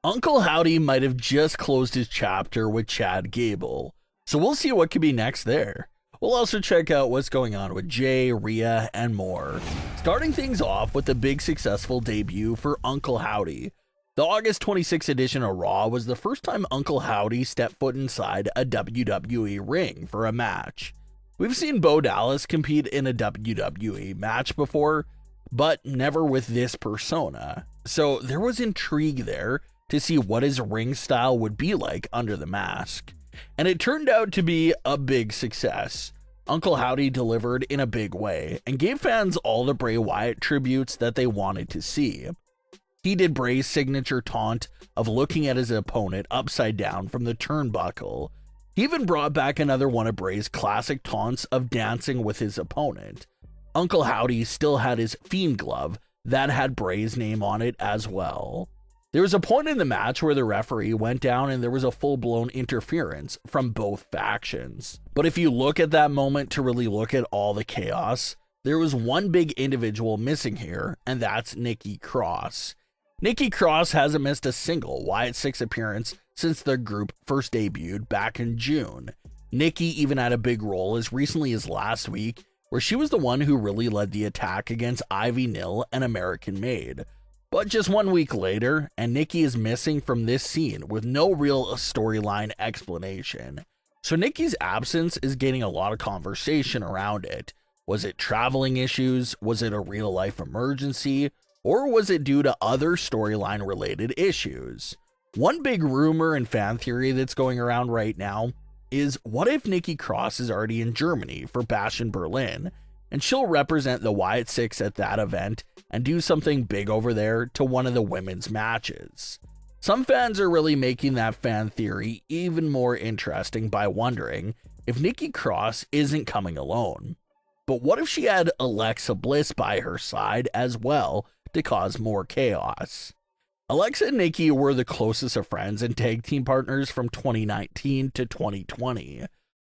Uncle Howdy might have just closed his chapter with Chad Gable, so we'll see what could be next there. We'll also check out what's going on with Jay, Rhea, and more. Starting things off with a big successful debut for Uncle Howdy. The August 26th edition of Raw was the first time Uncle Howdy stepped foot inside a WWE ring for a match. We've seen Bo Dallas compete in a WWE match before, but never with this persona. So there was intrigue there to see what his ring style would be like under the mask. And it turned out to be a big success. Uncle Howdy delivered in a big way and gave fans all the Bray Wyatt tributes that they wanted to see. He did Bray's signature taunt of looking at his opponent upside down from the turnbuckle. He even brought back another one of Bray's classic taunts of dancing with his opponent. Uncle Howdy still had his Fiend glove that had Bray's name on it as well. There was a point in the match where the referee went down and there was a full-blown interference from both factions. But if you look at that moment to really look at all the chaos, there was one big individual missing here, and that's Nikki Cross. Nikki Cross hasn't missed a single Wyatt Sicks appearance since the group first debuted back in June. Nikki even had a big role as recently as last week, where she was the one who really led the attack against Ivy Nil and American Made. But just 1 week later, and Nikki is missing from this scene with no real storyline explanation. So Nikki's absence is getting a lot of conversation around it. Was it traveling issues? Was it a real life emergency? Or was it due to other storyline related issues? One big rumor and fan theory that's going around right now is, what if Nikki Cross is already in Germany for Bash in Berlin, and she'll represent the Wyatt Sicks at that event and do something big over there to one of the women's matches. Some fans are really making that fan theory even more interesting by wondering if Nikki Cross isn't coming alone. But what if she had Alexa Bliss by her side as well to cause more chaos? Alexa and Nikki were the closest of friends and tag team partners from 2019 to 2020.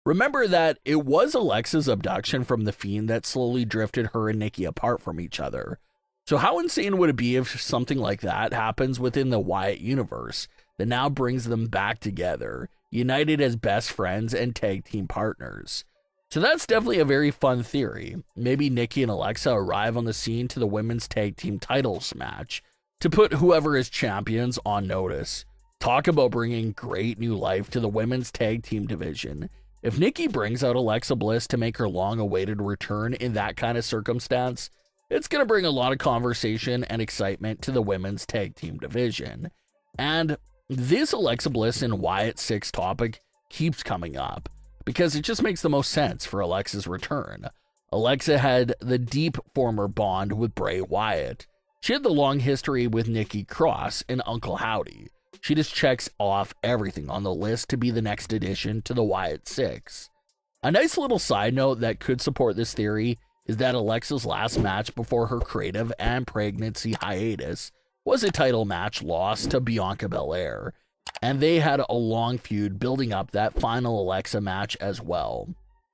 Remember that it was Alexa's abduction from the Fiend that slowly drifted her and Nikki apart from each other. So how insane would it be if something like that happens within the Wyatt universe that now brings them back together, united as best friends and tag team partners? So that's definitely a very fun theory. Maybe Nikki and Alexa arrive on the scene to the women's tag team titles match to put whoever is champions on notice. Talk about bringing great new life to the women's tag team division. If Nikki brings out Alexa Bliss to make her long-awaited return in that kind of circumstance, it's going to bring a lot of conversation and excitement to the women's tag team division. And this Alexa Bliss and Wyatt Sicks topic keeps coming up because it just makes the most sense for Alexa's return. Alexa had the deep former bond with Bray Wyatt. She had the long history with Nikki Cross and Uncle Howdy. She just checks off everything on the list to be the next addition to the Wyatt Sicks. A nice little side note that could support this theory is that Alexa's last match before her creative and pregnancy hiatus was a title match lost to Bianca Belair, and they had a long feud building up that final Alexa match as well.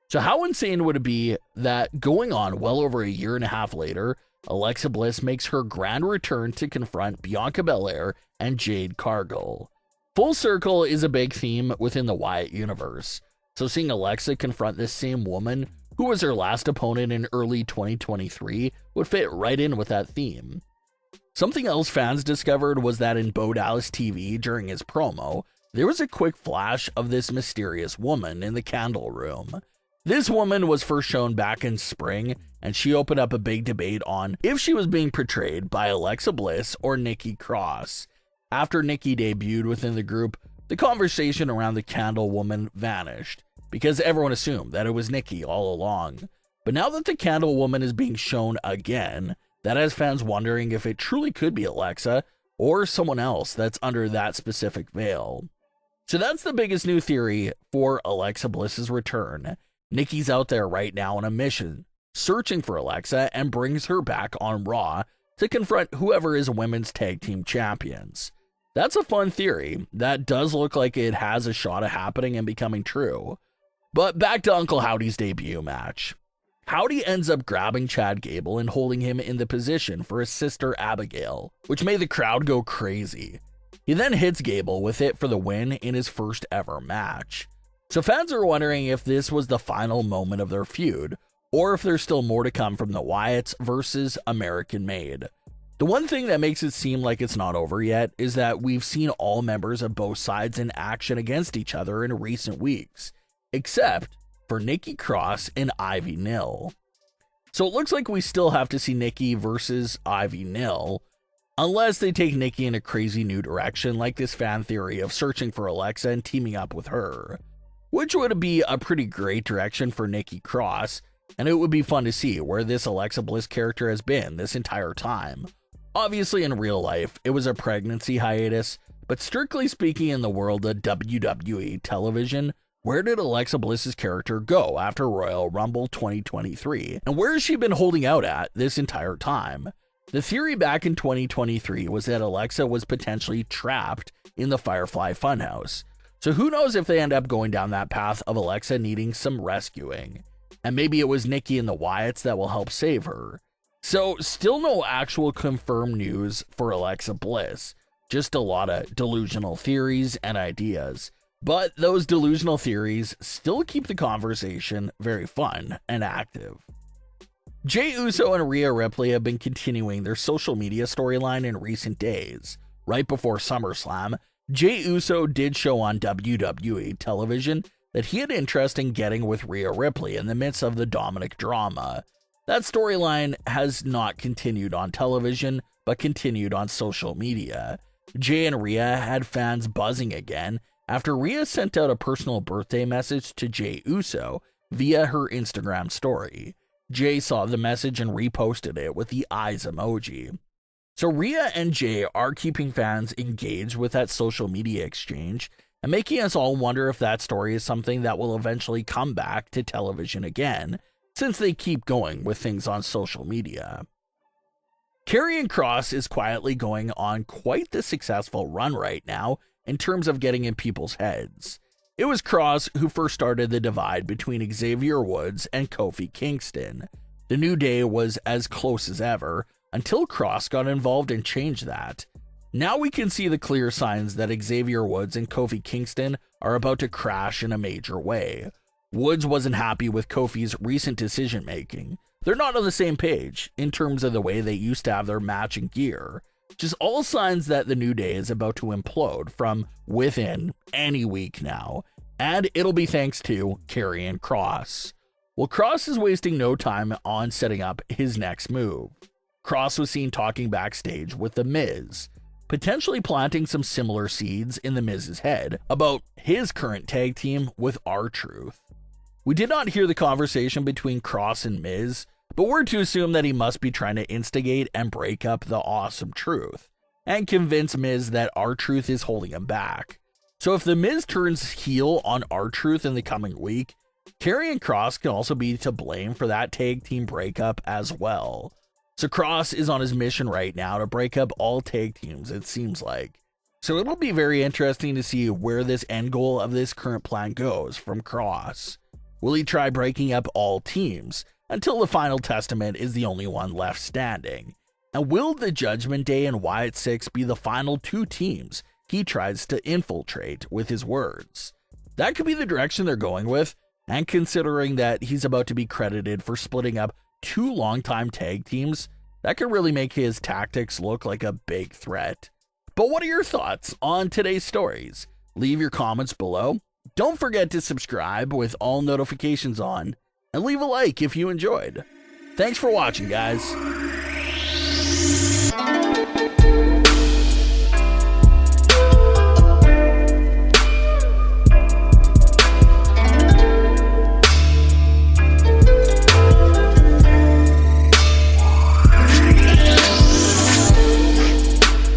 So how insane would it be that going on well over a year and a half later, Alexa Bliss makes her grand return to confront Bianca Belair and Jade Cargill? Full circle is a big theme within the Wyatt universe, so seeing Alexa confront this same woman who was her last opponent in early 2023 would fit right in with that theme. Something else fans discovered was that in Bo Dallas TV during his promo, there was a quick flash of this mysterious woman in the candle room. This woman was first shown back in spring, and she opened up a big debate on if she was being portrayed by Alexa Bliss or Nikki Cross. After Nikki debuted within the group, the conversation around the candle woman vanished, because everyone assumed that it was Nikki all along. But now that the candle woman is being shown again, that has fans wondering if it truly could be Alexa or someone else that's under that specific veil. So that's the biggest new theory for Alexa Bliss's return. Nikki's out there right now on a mission, searching for Alexa, and brings her back on Raw to confront whoever is women's tag team champions. That's a fun theory that does look like it has a shot of happening and becoming true. But back to Uncle Howdy's debut match. Howdy ends up grabbing Chad Gable and holding him in the position for his sister Abigail, which made the crowd go crazy. He then hits Gable with it for the win in his first ever match. So fans are wondering if this was the final moment of their feud, or if there's still more to come from the Wyatts versus American Made. The one thing that makes it seem like it's not over yet is that we've seen all members of both sides in action against each other in recent weeks, except for Nikki Cross and Ivy Nil. So it looks like we still have to see Nikki versus Ivy Nil, unless they take Nikki in a crazy new direction like this fan theory of searching for Alexa and teaming up with her, which would be a pretty great direction for Nikki Cross, and it would be fun to see where this Alexa Bliss character has been this entire time. Obviously in real life, it was a pregnancy hiatus, but strictly speaking in the world of WWE television, where did Alexa Bliss's character go after Royal Rumble 2023? And where has she been holding out at this entire time? The theory back in 2023 was that Alexa was potentially trapped in the Firefly Funhouse. So who knows if they end up going down that path of Alexa needing some rescuing. And maybe it was Nikki and the Wyatts that will help save her. So still no actual confirmed news for Alexa Bliss. Just a lot of delusional theories and ideas. But those delusional theories still keep the conversation very fun and active. Jey Uso and Rhea Ripley have been continuing their social media storyline in recent days. Right before SummerSlam, Jey Uso did show on WWE television that he had interest in getting with Rhea Ripley in the midst of the Dominic drama. That storyline has not continued on television, but continued on social media. Jey and Rhea had fans buzzing again after Rhea sent out a personal birthday message to Jey Uso via her Instagram story. Jey saw the message and reposted it with the eyes emoji. So Rhea and Jey are keeping fans engaged with that social media exchange and making us all wonder if that story is something that will eventually come back to television again, since they keep going with things on social media. Karrion Kross is quietly going on quite the successful run right now in terms of getting in people's heads. It was Kross who first started the divide between Xavier Woods and Kofi Kingston. The New Day was as close as ever until Kross got involved and changed that. Now we can see the clear signs that Xavier Woods and Kofi Kingston are about to crash in a major way. Woods wasn't happy with Kofi's recent decision making. They're not on the same page in terms of the way they used to have their matching gear. Just all signs that the New Day is about to implode from within any week now. And it'll be thanks to Karrion Kross. Well, Kross is wasting no time on setting up his next move. Kross was seen talking backstage with The Miz, potentially planting some similar seeds in The Miz's head about his current tag team with R-Truth. We did not hear the conversation between Kross and Miz, but we're to assume that he must be trying to instigate and break up the Awesome Truth, and convince Miz that R-Truth is holding him back. So if The Miz turns heel on R-Truth in the coming week, Karrion Kross can also be to blame for that tag team breakup as well. So Kross is on his mission right now to break up all tag teams, it seems like. So it'll be very interesting to see where this end goal of this current plan goes from Kross. Will he try breaking up all teams until the Final Testament is the only one left standing? And will the Judgment Day and Wyatt Sicks be the final two teams he tries to infiltrate with his words? That could be the direction they're going with, and considering that he's about to be credited for splitting up two longtime tag teams, that could really make his tactics look like a big threat. But what are your thoughts on today's stories? Leave your comments below. Don't forget to subscribe with all notifications on, and leave a like if you enjoyed. Thanks for watching, guys.